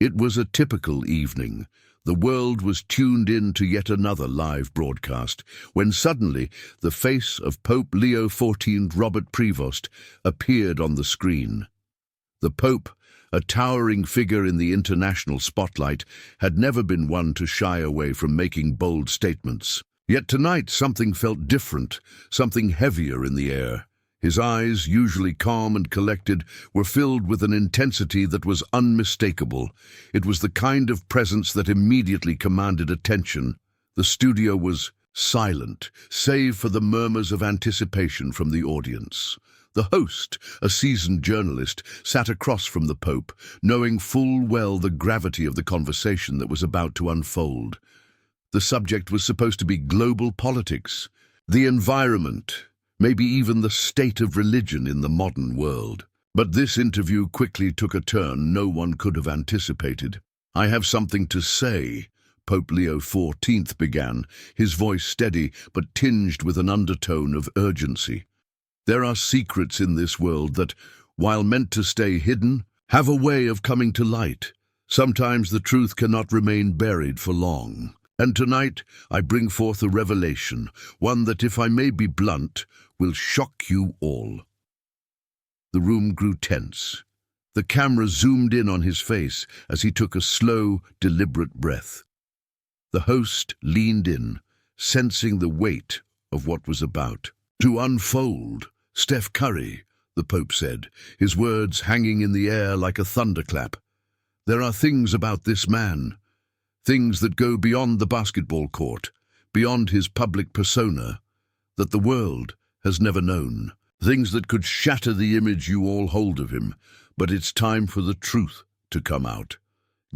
It was a typical evening. The world was tuned in to yet another live broadcast, when suddenly the face of Pope Leo XIV, Robert Prevost, appeared on the screen. The Pope, a towering figure in the international spotlight, had never been one to shy away from making bold statements. Yet tonight something felt different, something heavier in the air. His eyes, usually calm and collected, were filled with an intensity that was unmistakable. It was the kind of presence that immediately commanded attention. The studio was silent, save for the murmurs of anticipation from the audience. The host, a seasoned journalist, sat across from the Pope, knowing full well the gravity of the conversation that was about to unfold. The subject was supposed to be global politics, the environment, maybe even the state of religion in the modern world. But this interview quickly took a turn no one could have anticipated. "I have something to say," Pope Leo XIV began, his voice steady but tinged with an undertone of urgency. "There are secrets in this world that, while meant to stay hidden, have a way of coming to light. Sometimes the truth cannot remain buried for long. And tonight I bring forth a revelation, one that, if I may be blunt, will shock you all." The room grew tense. The camera zoomed in on his face as he took a slow, deliberate breath. The host leaned in, sensing the weight of what was about to unfold. "Steph Curry," the Pope said, his words hanging in the air like a thunderclap. "There are things about this man, things that go beyond the basketball court, beyond his public persona, that the world has never known. Things that could shatter the image you all hold of him, but it's time for the truth to come out."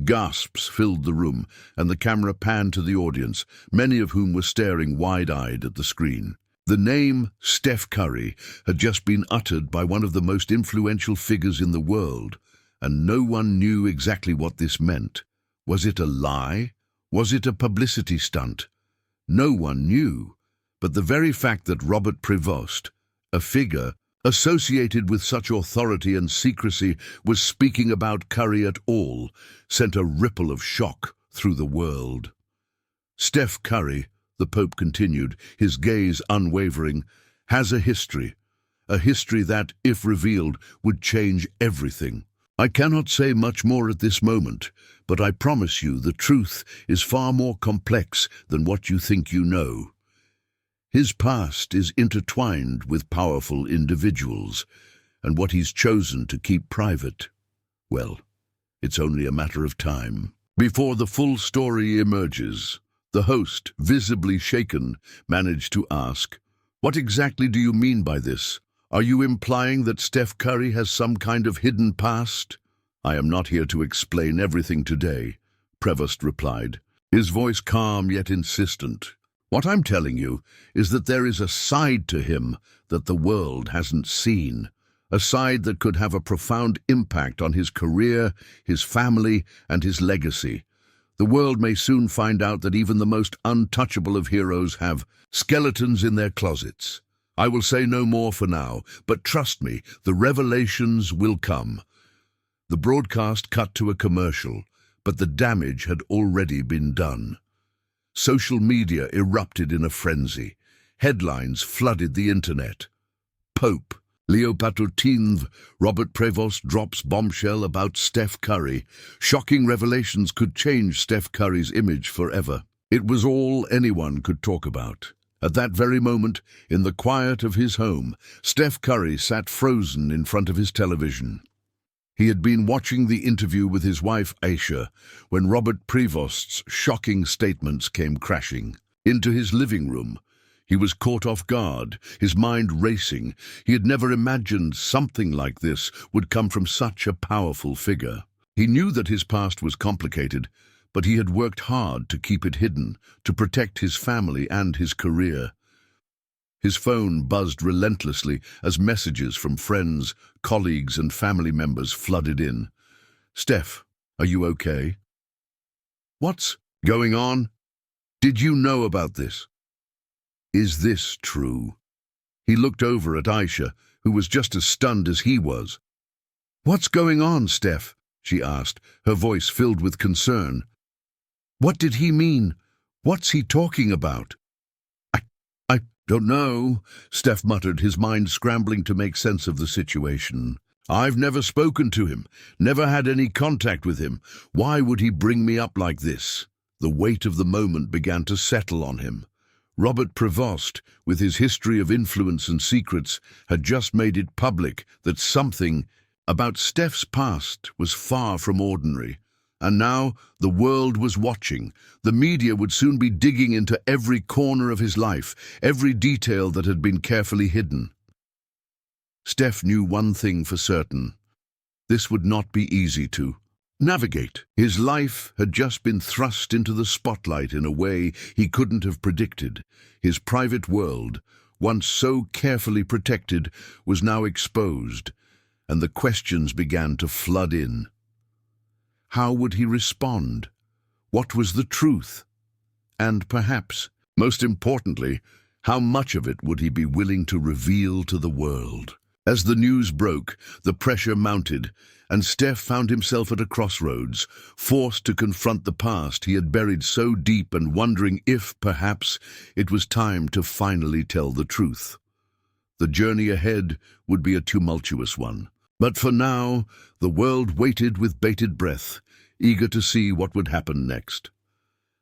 Gasps filled the room, and the camera panned to the audience, many of whom were staring wide-eyed at the screen. The name Steph Curry had just been uttered by one of the most influential figures in the world, and no one knew exactly what this meant. Was it a lie? Was it a publicity stunt? No one knew. But the very fact that Robert Prevost, a figure associated with such authority and secrecy, was speaking about Curry at all, sent a ripple of shock through the world. "Steph Curry," the Pope continued, his gaze unwavering, "has a history that, if revealed, would change everything. I cannot say much more at this moment, but I promise you the truth is far more complex than what you think you know. His past is intertwined with powerful individuals, and what he's chosen to keep private, well, it's only a matter of time before the full story emerges." The host, visibly shaken, managed to ask, "What exactly do you mean by this? Are you implying that Steph Curry has some kind of hidden past?" "I am not here to explain everything today," Prevost replied, his voice calm yet insistent. "What I'm telling you is that there is a side to him that the world hasn't seen, a side that could have a profound impact on his career, his family, and his legacy. The world may soon find out that even the most untouchable of heroes have skeletons in their closets. I will say no more for now, but trust me, the revelations will come." The broadcast cut to a commercial, but the damage had already been done. Social media erupted in a frenzy. Headlines flooded the internet. Pope Leo XIV, Robert Prevost drops bombshell about Steph Curry. Shocking revelations could change Steph Curry's image forever. It was all anyone could talk about. At that very moment, in the quiet of his home, Steph Curry sat frozen in front of his television. He had been watching the interview with his wife Aisha when Robert Prevost's shocking statements came crashing into his living room. He was caught off guard, his mind racing. He had never imagined something like this would come from such a powerful figure. He knew that his past was complicated, but he had worked hard to keep it hidden, to protect his family and his career. His phone buzzed relentlessly as messages from friends, colleagues, and family members flooded in. "Steph, are you okay? What's going on? Did you know about this? Is this true?" He looked over at Aisha, who was just as stunned as he was. "What's going on, Steph?" she asked, her voice filled with concern. "What did he mean? What's he talking about?" I don't know," Steph muttered, his mind scrambling to make sense of the situation. "I've never spoken to him, never had any contact with him. Why would he bring me up like this?" The weight of the moment began to settle on him. Robert Prevost, with his history of influence and secrets, had just made it public that something about Steph's past was far from ordinary. And now the world was watching. The media would soon be digging into every corner of his life, every detail that had been carefully hidden. Steph knew one thing for certain. This would not be easy to navigate. His life had just been thrust into the spotlight in a way he couldn't have predicted. His private world, once so carefully protected, was now exposed, and the questions began to flood in. How would he respond? What was the truth? And perhaps, most importantly, how much of it would he be willing to reveal to the world? As the news broke, the pressure mounted, and Steph found himself at a crossroads, forced to confront the past he had buried so deep and wondering if, perhaps, it was time to finally tell the truth. The journey ahead would be a tumultuous one. But for now, the world waited with bated breath, eager to see what would happen next.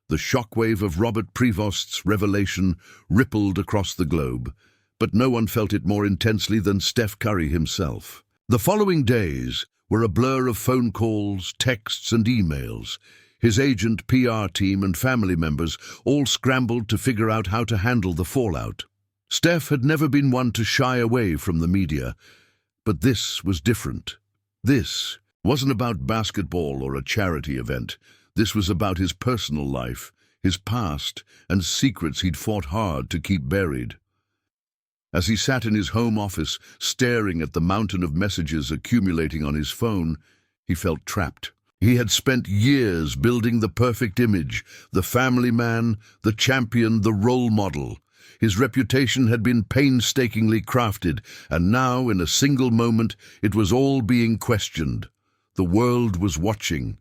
The shockwave of Robert Prevost's revelation rippled across the globe, but no one felt it more intensely than Steph Curry himself. The following days were a blur of phone calls, texts, and emails. His agent, PR team, and family members all scrambled to figure out how to handle the fallout. Steph had never been one to shy away from the media, but this was different. This wasn't about basketball or a charity event. This was about his personal life, his past, and secrets he'd fought hard to keep buried. As he sat in his home office, staring at the mountain of messages accumulating on his phone, he felt trapped. He had spent years building the perfect image, the family man, the champion, the role model. His reputation had been painstakingly crafted, and now, in a single moment, it was all being questioned. The world was watching,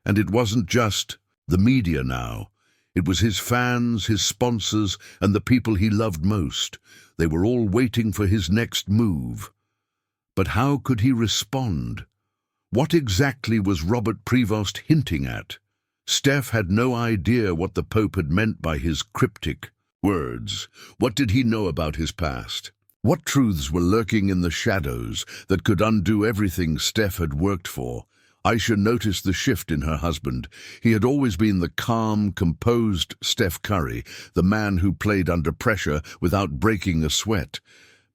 and it wasn't just the media now. It was his fans, his sponsors, and the people he loved most. They were all waiting for his next move. But how could he respond? What exactly was Robert Prevost hinting at? Steph had no idea what the Pope had meant by his cryptic words. What did he know about his past? What truths were lurking in the shadows that could undo everything Steph had worked for? Aisha noticed the shift in her husband. He had always been the calm, composed Steph Curry, the man who played under pressure without breaking a sweat.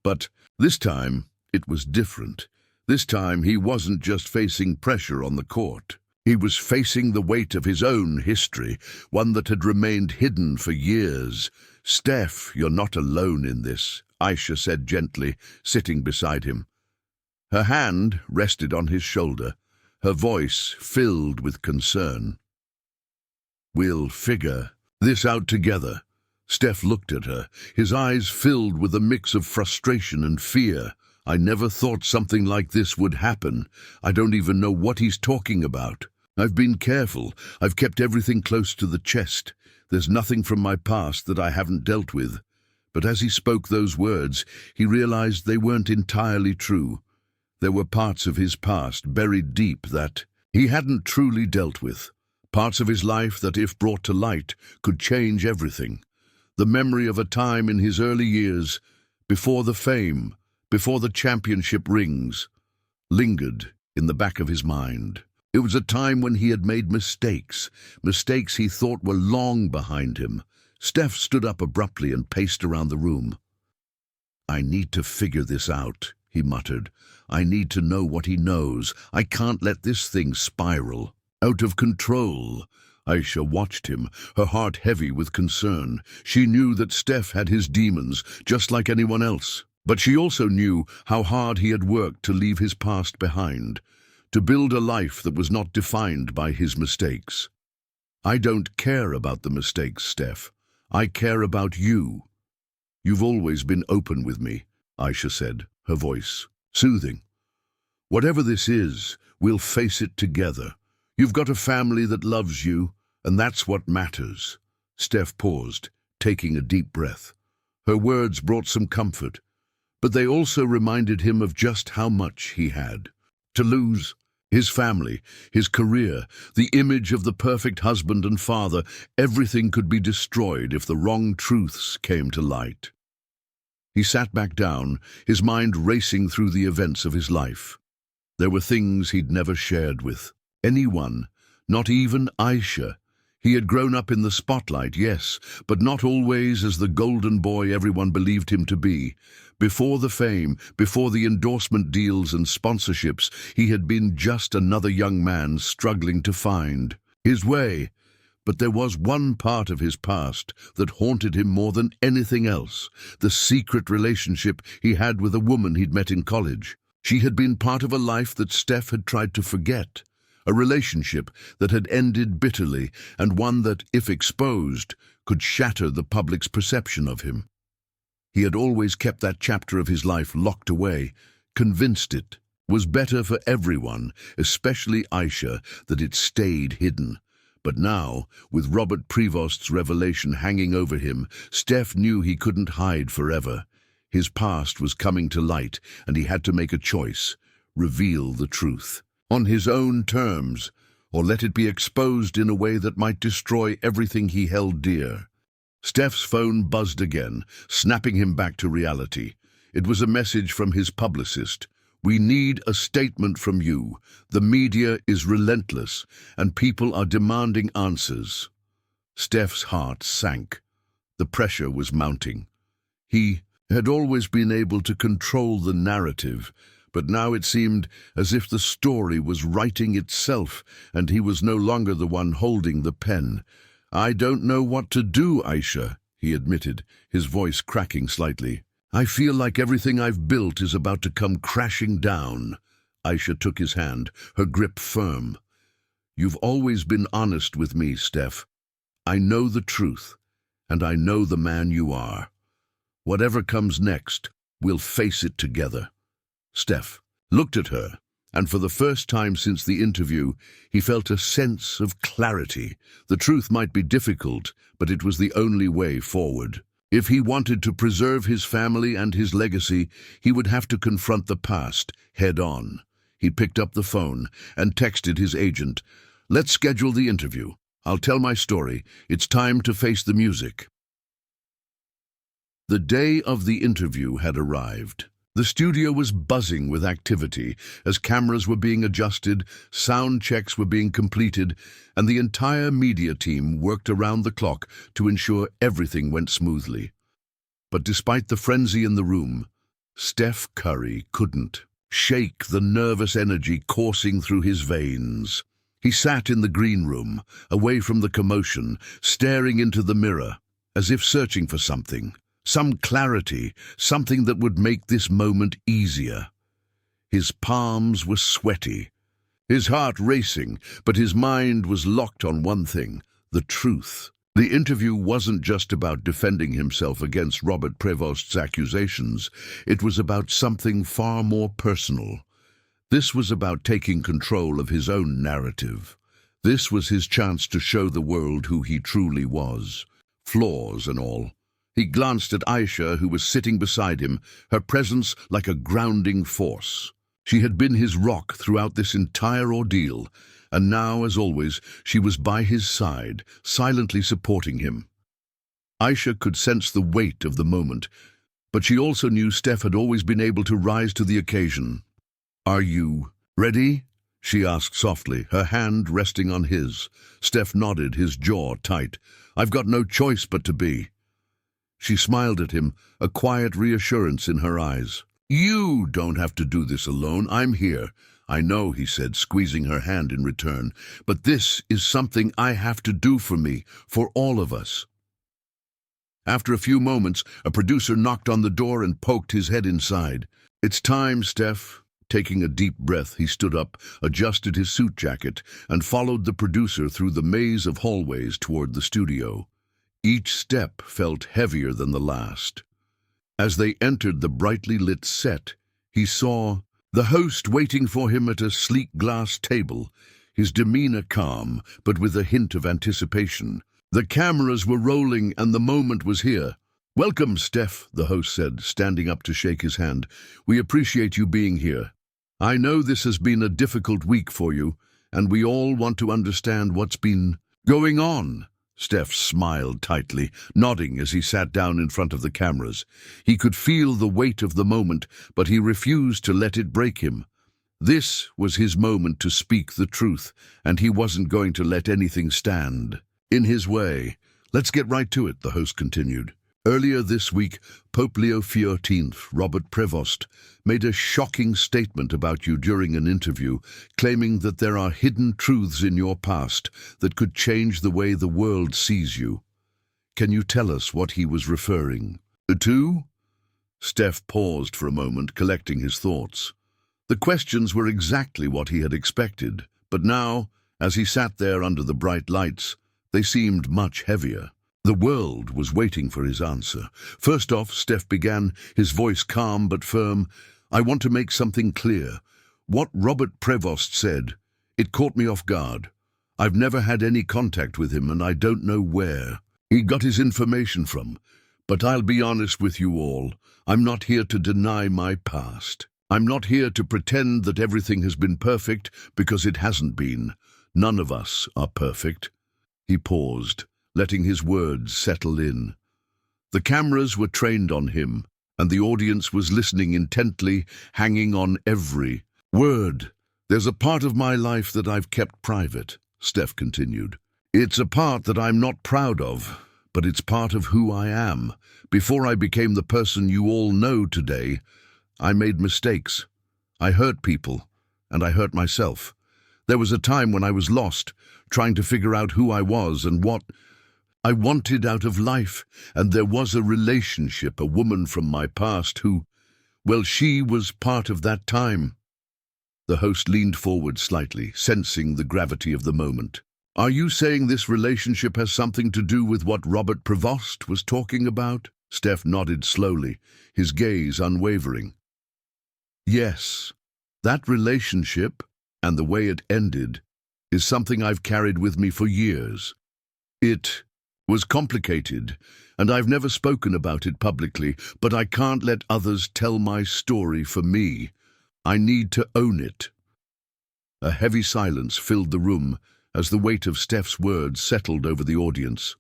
But this time, it was different. This time, he wasn't just facing pressure on the court. He was facing the weight of his own history, one that had remained hidden for years. "Steph, you're not alone in this," Aisha said gently, sitting beside him. Her hand rested on his shoulder, her voice filled with concern. "We'll figure this out together." Steph looked at her, his eyes filled with a mix of frustration and fear. "I never thought something like this would happen. I don't even know what he's talking about. I've been careful. I've kept everything close to the chest. There's nothing from my past that I haven't dealt with." But as he spoke those words, he realized they weren't entirely true. There were parts of his past buried deep that he hadn't truly dealt with. Parts of his life that, if brought to light, could change everything. The memory of a time in his early years, before the fame, before the championship rings, lingered in the back of his mind. It was a time when he had made mistakes he thought were long behind him. Steph stood up abruptly and paced around the room. "I need to figure this out," he muttered. "I need to know what he knows. I can't let this thing spiral out of control." Aisha watched him, her heart heavy with concern. She knew that Steph had his demons, just like anyone else. But she also knew how hard he had worked to leave his past behind, to build a life that was not defined by his mistakes. "I don't care about the mistakes, Steph. I care about you. You've always been open with me," Aisha said, her voice soothing. "Whatever this is, We'll face it together. You've got a family that loves you, and that's what matters." Steph paused, taking a deep breath. Her words brought some comfort, but they also reminded him of just how much he had to lose. His family, his career, the image of the perfect husband and father, everything could be destroyed if the wrong truths came to light. He sat back down, his mind racing through the events of his life. There were things he'd never shared with anyone, not even Aisha. He had grown up in the spotlight, yes, but not always as the golden boy everyone believed him to be. Before the fame, before the endorsement deals and sponsorships, he had been just another young man struggling to find his way. But there was one part of his past that haunted him more than anything else, the secret relationship he had with a woman he'd met in college. She had been part of a life that Steph had tried to forget, a relationship that had ended bitterly, and one that, if exposed, could shatter the public's perception of him. He had always kept that chapter of his life locked away, convinced it was better for everyone, especially Aisha, that it stayed hidden. But now, with Robert Prevost's revelation hanging over him, Steph knew he couldn't hide forever. His past was coming to light, and he had to make a choice: reveal the truth on his own terms, or let it be exposed in a way that might destroy everything he held dear. Steph's phone buzzed again, snapping him back to reality. It was a message from his publicist. "We need a statement from you. The media is relentless, and people are demanding answers." Steph's heart sank. The pressure was mounting. He had always been able to control the narrative, but now it seemed as if the story was writing itself, and he was no longer the one holding the pen. "I don't know what to do, Aisha," he admitted, his voice cracking slightly. "I feel like everything I've built is about to come crashing down." Aisha took his hand, her grip firm. "You've always been honest with me, Steph. I know the truth, and I know the man you are. Whatever comes next, we'll face it together." Steph looked at her, and for the first time since the interview, he felt a sense of clarity. The truth might be difficult, but it was the only way forward. If he wanted to preserve his family and his legacy, he would have to confront the past head-on. He picked up the phone and texted his agent. "Let's schedule the interview. I'll tell my story. It's time to face the music." The day of the interview had arrived. The studio was buzzing with activity as cameras were being adjusted, sound checks were being completed, and the entire media team worked around the clock to ensure everything went smoothly. But despite the frenzy in the room, Steph Curry couldn't shake the nervous energy coursing through his veins. He sat in the green room, away from the commotion, staring into the mirror, as if searching for something. Some clarity, something that would make this moment easier. His palms were sweaty, his heart racing, but his mind was locked on one thing: the truth. The interview wasn't just about defending himself against Robert Prevost's accusations. It was about something far more personal. This was about taking control of his own narrative. This was his chance to show the world who he truly was, flaws and all. He glanced at Aisha, who was sitting beside him, her presence like a grounding force. She had been his rock throughout this entire ordeal, and now, as always, she was by his side, silently supporting him. Aisha could sense the weight of the moment, but she also knew Steph had always been able to rise to the occasion. "Are you ready?" she asked softly, her hand resting on his. Steph nodded, his jaw tight. "I've got no choice but to be." She smiled at him, a quiet reassurance in her eyes. "You don't have to do this alone. I'm here." "I know," he said, squeezing her hand in return, "but this is something I have to do for me, for all of us." After a few moments, a producer knocked on the door and poked his head inside. "It's time, Steph." Taking a deep breath, he stood up, adjusted his suit jacket, and followed the producer through the maze of hallways toward the studio. Each step felt heavier than the last. As they entered the brightly lit set, he saw The host waiting for him at a sleek glass table, his demeanor calm, but with a hint of anticipation. The cameras were rolling and the moment was here. "Welcome, Steph," the host said, standing up to shake his hand. "We appreciate you being here. I know this has been a difficult week for you, and we all want to understand what's been going on." Steph smiled tightly, nodding as he sat down in front of the cameras. He could feel the weight of the moment, but he refused to let it break him. This was his moment to speak the truth, and he wasn't going to let anything stand in his way. "Let's get right to it," the host continued. "Earlier this week, Pope Leo XIV, Robert Prevost, made a shocking statement about you during an interview, claiming that there are hidden truths in your past that could change the way the world sees you. Can you tell us what he was referring to?" Steph paused for a moment, collecting his thoughts. The questions were exactly what he had expected, but now, as he sat there under the bright lights, they seemed much heavier. The world was waiting for his answer. First off, Steph began, his voice calm but firm. "I want to make something clear. What Robert Prevost said, it caught me off guard. I've never had any contact with him and I don't know where he got his information from. But I'll be honest with you all. I'm not here to deny my past. I'm not here to pretend that everything has been perfect, because it hasn't been. None of us are perfect." He paused, letting his words settle in. The cameras were trained on him, and the audience was listening intently, hanging on every word. "There's a part of my life that I've kept private," Steph continued. "It's a part that I'm not proud of, but it's part of who I am. Before I became the person you all know today, I made mistakes. I hurt people, and I hurt myself. There was a time when I was lost, trying to figure out who I was and what I wanted out of life, and there was a relationship, a woman from my past who, well, she was part of that time." The host leaned forward slightly, sensing the gravity of the moment. "Are you saying this relationship has something to do with what Robert Prevost was talking about?" Steph nodded slowly, his gaze unwavering. "Yes, that relationship, and the way it ended, is something I've carried with me for years. It was complicated, and I've never spoken about it publicly, but I can't let others tell my story for me. I need to own it." A heavy silence filled the room as the weight of Steph's words settled over the audience.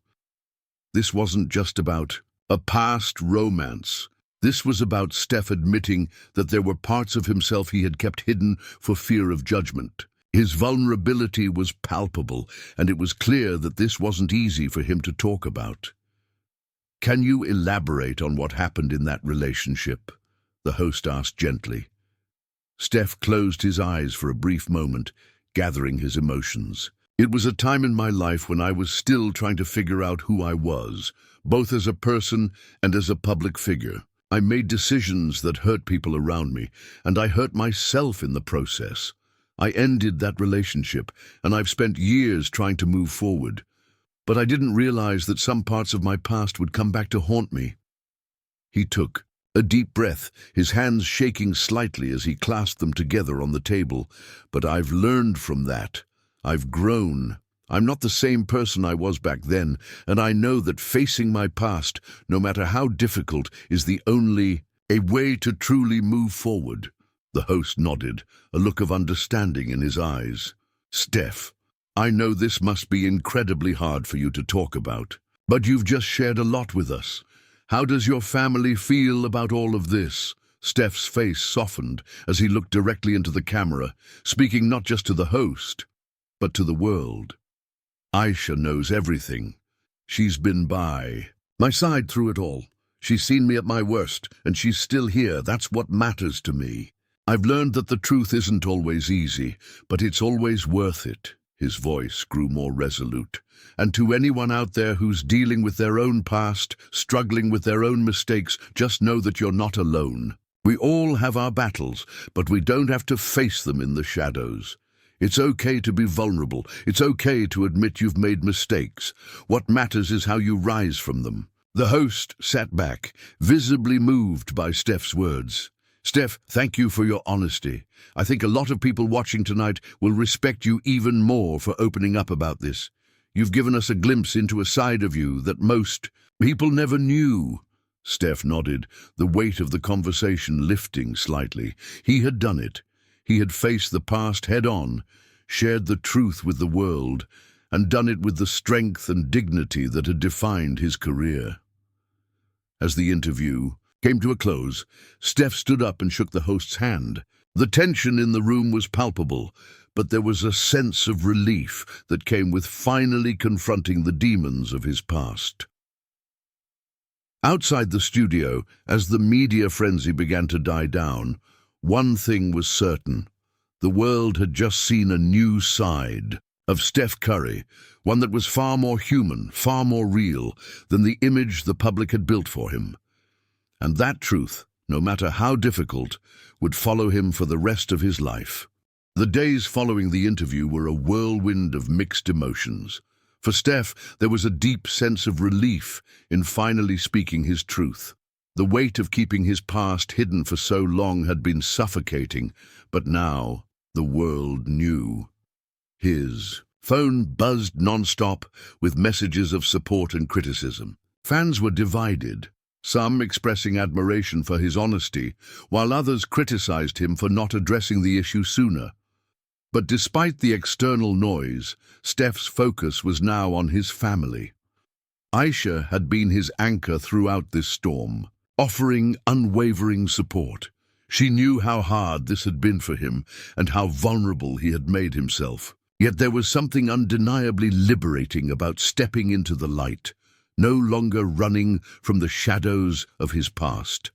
This wasn't just about a past romance. This was about Steph admitting that there were parts of himself he had kept hidden for fear of judgment. His vulnerability was palpable, and it was clear that this wasn't easy for him to talk about. "Can you elaborate on what happened in that relationship?" the host asked gently. Steph closed his eyes for a brief moment, gathering his emotions. "It was a time in my life when I was still trying to figure out who I was, both as a person and as a public figure. I made decisions that hurt people around me, and I hurt myself in the process. I ended that relationship, and I've spent years trying to move forward. But I didn't realize that some parts of my past would come back to haunt me." He took a deep breath, his hands shaking slightly as he clasped them together on the table. "But I've learned from that. I've grown. I'm not the same person I was back then, and I know that facing my past, no matter how difficult, is the only way to truly move forward." The host nodded, a look of understanding in his eyes. "Steph, I know this must be incredibly hard for you to talk about, but you've just shared a lot with us. How does your family feel about all of this?" Steph's face softened as he looked directly into the camera, speaking not just to the host, but to the world. "Aisha knows everything. She's been by my side through it all. She's seen me at my worst, and she's still here. That's what matters to me. I've learned that the truth isn't always easy, but it's always worth it." His voice grew more resolute. "And to anyone out there who's dealing with their own past, struggling with their own mistakes, just know that you're not alone. We all have our battles, but we don't have to face them in the shadows. It's okay to be vulnerable. It's okay to admit you've made mistakes. What matters is how you rise from them." The host sat back, visibly moved by Steph's words. Steph, thank you for your honesty. I think a lot of people watching tonight will respect you even more for opening up about this. You've given us a glimpse into a side of you that most people never knew. Steph nodded, the weight of the conversation lifting slightly. He had done it. He had faced the past head-on, shared the truth with the world, and done it with the strength and dignity that had defined his career. As the interview came to a close, Steph stood up and shook the host's hand. The tension in the room was palpable, but there was a sense of relief that came with finally confronting the demons of his past. Outside the studio, as the media frenzy began to die down, one thing was certain. The world had just seen a new side of Steph Curry, one that was far more human, far more real than the image the public had built for him. And that truth, no matter how difficult, would follow him for the rest of his life. The days following the interview were a whirlwind of mixed emotions. For Steph, there was a deep sense of relief in finally speaking his truth. The weight of keeping his past hidden for so long had been suffocating, but now the world knew. His phone buzzed non-stop with messages of support and criticism. Fans were divided, some expressing admiration for his honesty, while others criticized him for not addressing the issue sooner. But despite the external noise, Steph's focus was now on his family. Aisha had been his anchor throughout this storm, offering unwavering support. She knew how hard this had been for him and how vulnerable he had made himself. Yet there was something undeniably liberating about stepping into the light, no longer running from the shadows of his past.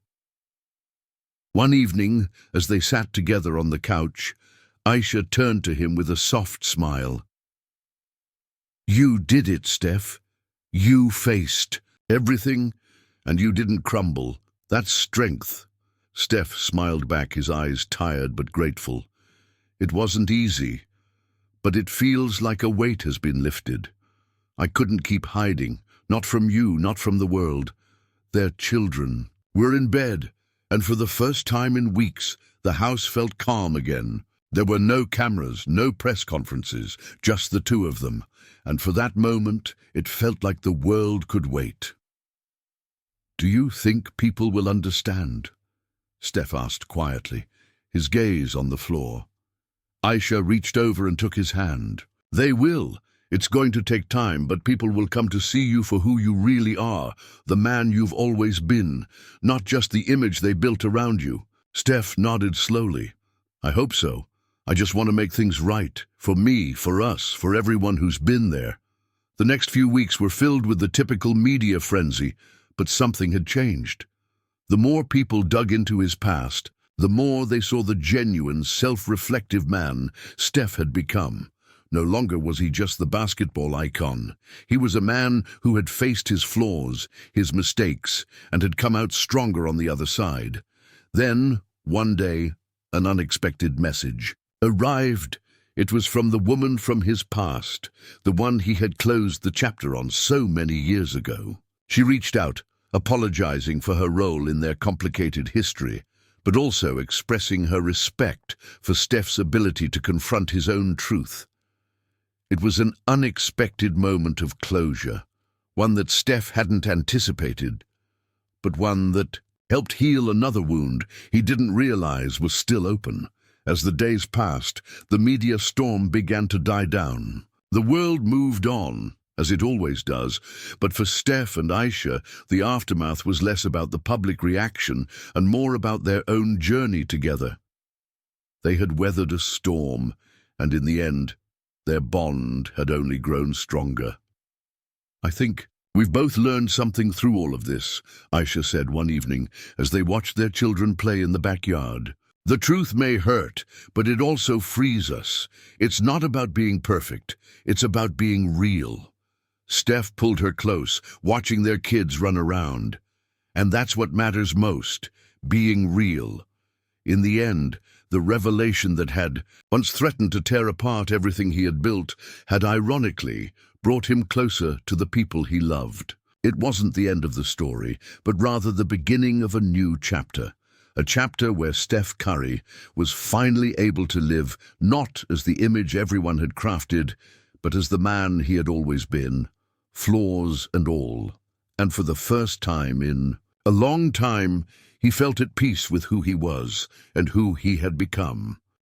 One evening, as they sat together on the couch, Aisha turned to him with a soft smile. "You did it, Steph. You faced everything, and you didn't crumble. That's strength." Steph smiled back, his eyes tired but grateful. "It wasn't easy, but it feels like a weight has been lifted. I couldn't keep hiding, not from you, not from the world. Their children were in bed, and for the first time in weeks, the house felt calm again. There were no cameras, no press conferences, just the two of them, and for that moment, it felt like the world could wait." "Do you think people will understand?" Steph asked quietly, his gaze on the floor. Aisha reached over and took his hand. "They will. It's going to take time, but people will come to see you for who you really are, the man you've always been, not just the image they built around you." Steph nodded slowly. "I hope so. I just want to make things right, for me, for us, for everyone who's been there." The next few weeks were filled with the typical media frenzy, but something had changed. The more people dug into his past, the more they saw the genuine, self-reflective man Steph had become. No longer was he just the basketball icon. He was a man who had faced his flaws, his mistakes, and had come out stronger on the other side. Then, one day, an unexpected message arrived. It was from the woman from his past, the one he had closed the chapter on so many years ago. She reached out, apologizing for her role in their complicated history, but also expressing her respect for Steph's ability to confront his own truth. It was an unexpected moment of closure, one that Steph hadn't anticipated, but one that helped heal another wound he didn't realize was still open. As the days passed, the media storm began to die down. The world moved on, as it always does, but for Steph and Aisha, the aftermath was less about the public reaction and more about their own journey together. They had weathered a storm, and in the end, their bond had only grown stronger. "I think we've both learned something through all of this," Aisha said one evening as they watched their children play in the backyard. "The truth may hurt, but it also frees us. It's not about being perfect, it's about being real." Steph pulled her close, watching their kids run around. And that's what matters most, being real. In the end, the revelation that had once threatened to tear apart everything he had built had ironically brought him closer to the people he loved. It wasn't the end of the story, but rather the beginning of a new chapter. a chapter where Steph Curry was finally able to live not as the image everyone had crafted, but as the man he had always been, flaws and all. And for the first time in a long time, he felt at peace with who he was and who he had become.